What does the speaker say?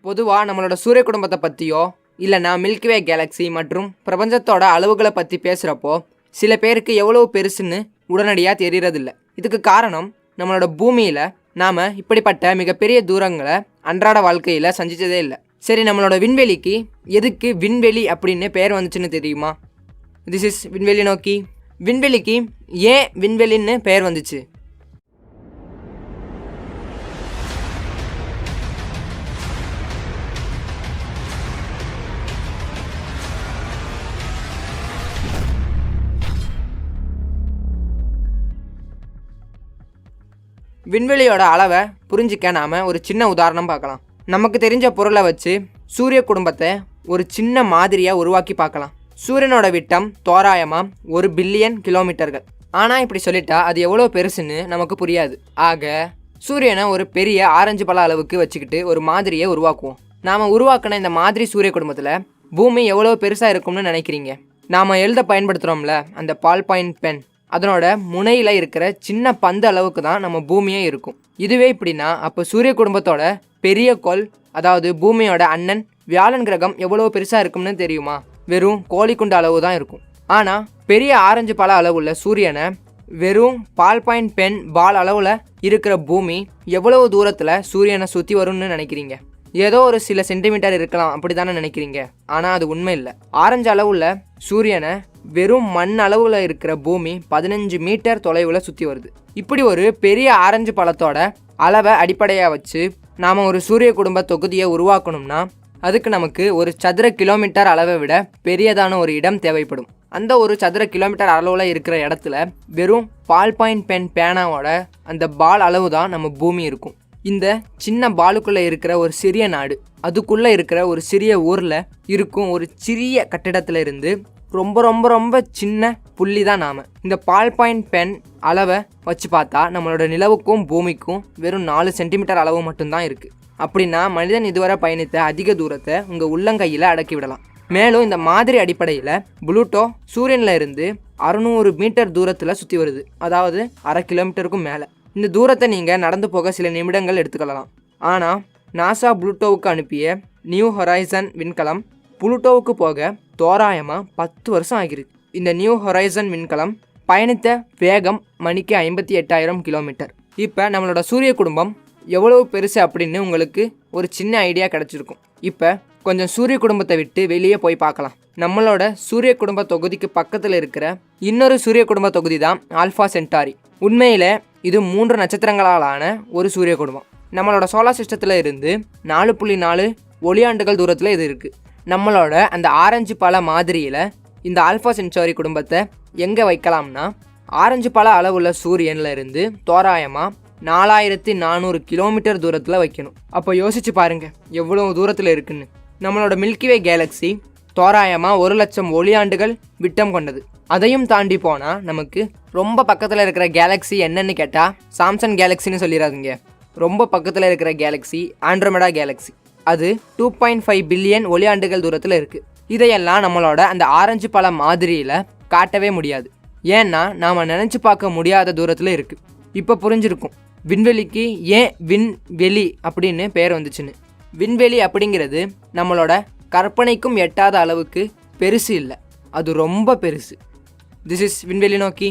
பொதுவாக நம்மளோட சூரிய குடும்பத்தை பற்றியோ இல்லைனா மில்கிவே கேலக்ஸி மற்றும் பிரபஞ்சத்தோட அளவுகளை பற்றி பேசுகிறப்போ சில பேருக்கு எவ்வளோ பெருசுன்னு உடனடியாக தெரியறதில்ல. இதுக்கு காரணம் நம்மளோட பூமியில் நாம் இப்படிப்பட்ட மிகப்பெரிய தூரங்களை அன்றாட வாழ்க்கையில் சந்தித்ததே இல்லை. சரி, நம்மளோட விண்வெளிக்கு எதுக்கு விண்வெளி அப்படின்னு பேர் வந்துச்சுன்னு தெரியுமா? திஸ் இஸ் விண்வெளி நோக்கி. விண்வெளிக்கு ஏன் விண்வெளின்னு பேர் வந்துச்சு? விண்வெளியோட அளவை புரிஞ்சிக்க நாம் ஒரு சின்ன உதாரணம் பார்க்கலாம். நமக்கு தெரிஞ்ச பொருளை வச்சு சூரிய குடும்பத்தை ஒரு சின்ன மாதிரியாக உருவாக்கி பார்க்கலாம். சூரியனோட விட்டம் தோராயமாக 1 பில்லியன் கிலோமீட்டர்கள். ஆனால் இப்படி சொல்லிட்டா அது எவ்வளோ பெருசுன்னு நமக்கு புரியாது. ஆக சூரியனை ஒரு பெரிய ஆரஞ்சு பழ அளவுக்கு வச்சுக்கிட்டு ஒரு மாதிரியை உருவாக்குவோம். நாம் உருவாக்கின இந்த மாதிரி சூரிய குடும்பத்தில் பூமி எவ்வளோ பெருசாக இருக்கும்னு நினைக்கிறீங்க? நாம் எழுத பயன்படுத்துகிறோம்ல அந்த பால் பாயிண்ட் பென், அதனோட முனையில் இருக்கிற சின்ன பந்து அளவுக்கு தான் நம்ம பூமியே இருக்கும். இதுவே இப்படின்னா அப்போ சூரிய குடும்பத்தோட பெரிய கோள், அதாவது பூமியோட அண்ணன் வியாழன் கிரகம் எவ்வளோ பெருசாக இருக்கும்னு தெரியுமா? வெறும் கோழிக்குண்டு அளவு தான் இருக்கும். ஆனால் பெரிய ஆரஞ்சு பழ அளவுள்ள சூரியனை வெறும் பால் பாயிண்ட் பென் பால் அளவில் இருக்கிற பூமி எவ்வளவு தூரத்தில் சூரியனை சுற்றி வரும்னு நினைக்கிறீங்க? ஏதோ ஒரு சில சென்டிமீட்டர் இருக்கலாம் அப்படி தானே நினைக்கிறீங்க. ஆனால் அது உண்மை இல்லை. ஆரஞ்சு அளவுள்ள சூரியனை வெறும் மண் அளவில் இருக்கிற பூமி 15 மீட்டர் தொலைவில் சுற்றி வருது. இப்படி ஒரு பெரிய ஆரஞ்சு பழத்தோட அளவை அடிப்படையாக வச்சு நாம் ஒரு சூரிய குடும்ப தொகுதியை உருவாக்கணும்னா அதுக்கு நமக்கு ஒரு சதுர கிலோமீட்டர் அளவை விட பெரியதான ஒரு இடம் தேவைப்படும். அந்த ஒரு சதுர கிலோமீட்டர் அளவில் இருக்கிற இடத்துல வெறும் பால் பாயிண்ட் பென் பேனாவோட அந்த பால் அளவு தான் நம்ம பூமி இருக்கும். இந்த சின்ன பாலுக்குள்ளே இருக்கிற ஒரு சிறிய நாடு, அதுக்குள்ளே இருக்கிற ஒரு சிறிய ஊரில் இருக்கும் ஒரு சிறிய கட்டிடத்தில் இருந்து ரொம்ப ரொம்ப ரொம்ப சின்ன புள்ளி தான் நாம். இந்த பால் பாயிண்ட் பென் அளவை வச்சு பார்த்தா நம்மளோட நிலவுக்கும் பூமிக்கும் வெறும் 4 சென்டிமீட்டர் அளவு மட்டும்தான் இருக்குது. அப்படின்னா மனிதன் இதுவரை பயணித்த அதிக தூரத்தை உங்கள் உள்ளங்கையில் அடக்கி விடலாம். மேலும் இந்த மாதிரி அடிப்படையில் புளூட்டோ சூரியனில் இருந்து 600 மீட்டர் தூரத்தில் சுற்றி வருது, அதாவது 1/2 கிலோமீட்டருக்கும் மேலே. இந்த தூரத்தை நீங்கள் நடந்து போக சில நிமிடங்கள் எடுத்துக்கலாம். ஆனால் நாசா புளூட்டோவுக்கு அனுப்பிய நியூ ஹொரைசன் விண்கலம் புளூட்டோவுக்கு போக தோராயமாக 10 வருஷம் ஆகிருக்கு. இந்த நியூ ஹொரைசன் விண்கலம் பயணித்த வேகம் மணிக்கு 58,000 கிலோமீட்டர். இப்போ நம்மளோட சூரிய குடும்பம் எவ்வளவு பெருசு அப்படின்னு உங்களுக்கு ஒரு சின்ன ஐடியா கிடச்சிருக்கும். இப்போ கொஞ்சம் சூரிய குடும்பத்தை விட்டு வெளியே போய் பார்க்கலாம். நம்மளோட சூரிய குடும்ப தொகுதிக்கு பக்கத்தில் இருக்கிற இன்னொரு சூரிய குடும்ப தொகுதி தான் ஆல்ஃபா சென்டாரி. உண்மையில் இது 3 நட்சத்திரங்களாலான ஒரு சூரிய குடும்பம். நம்மளோட சோலார் சிஸ்டத்தில் இருந்து 4.4 ஒளியாண்டுகள் தூரத்தில் இது இருக்குது. நம்மளோட அந்த ஆரஞ்சு பழ மாதிரியில் இந்த ஆல்ஃபா சென்டாரி குடும்பத்தை எங்கே வைக்கலாம்னா ஆரஞ்சு பழ அளவுள்ள சூரியனில் இருந்து தோராயமாக 4400 கிலோமீட்டர் தூரத்தில் வைக்கணும். அப்போ யோசிச்சு பாருங்கள் எவ்வளோ தூரத்தில் இருக்குன்னு. நம்மளோட மில்கிவே கேலக்ஸி தோராயமாக 1,00,000 ஒளியாண்டுகள் விட்டம் கொண்டது. அதையும் தாண்டி போனால் நமக்கு ரொம்ப பக்கத்தில் இருக்கிற கேலக்ஸி என்னன்னு கேட்டால் சாம்சங் கேலக்ஸின்னு சொல்லிடாதீங்க. ரொம்ப பக்கத்தில் இருக்கிற கேலக்ஸி ஆண்ட்ரோமெடா கேலக்ஸி. அது 2.5 பில்லியன் ஒளியாண்டுகள் தூரத்தில் இருக்குது. இதையெல்லாம் நம்மளோட அந்த ஆரஞ்சு பழ மாதிரியில் காட்டவே முடியாது. ஏன்னா நாம் நினச்சி பார்க்க முடியாத தூரத்தில் இருக்குது. இப்போ புரிஞ்சிருக்கும் விண்வெளிக்கு ஏன் விண்வெளி அப்படின்னு பேர் வந்துச்சுன்னு. விண்வெளி அப்படிங்கிறது நம்மளோட கற்பனைக்கும் எட்டாத அளவுக்கு பெருசு இல்லை, அது ரொம்ப பெருசு. திஸ் இஸ் விண்வெளி நோக்கி.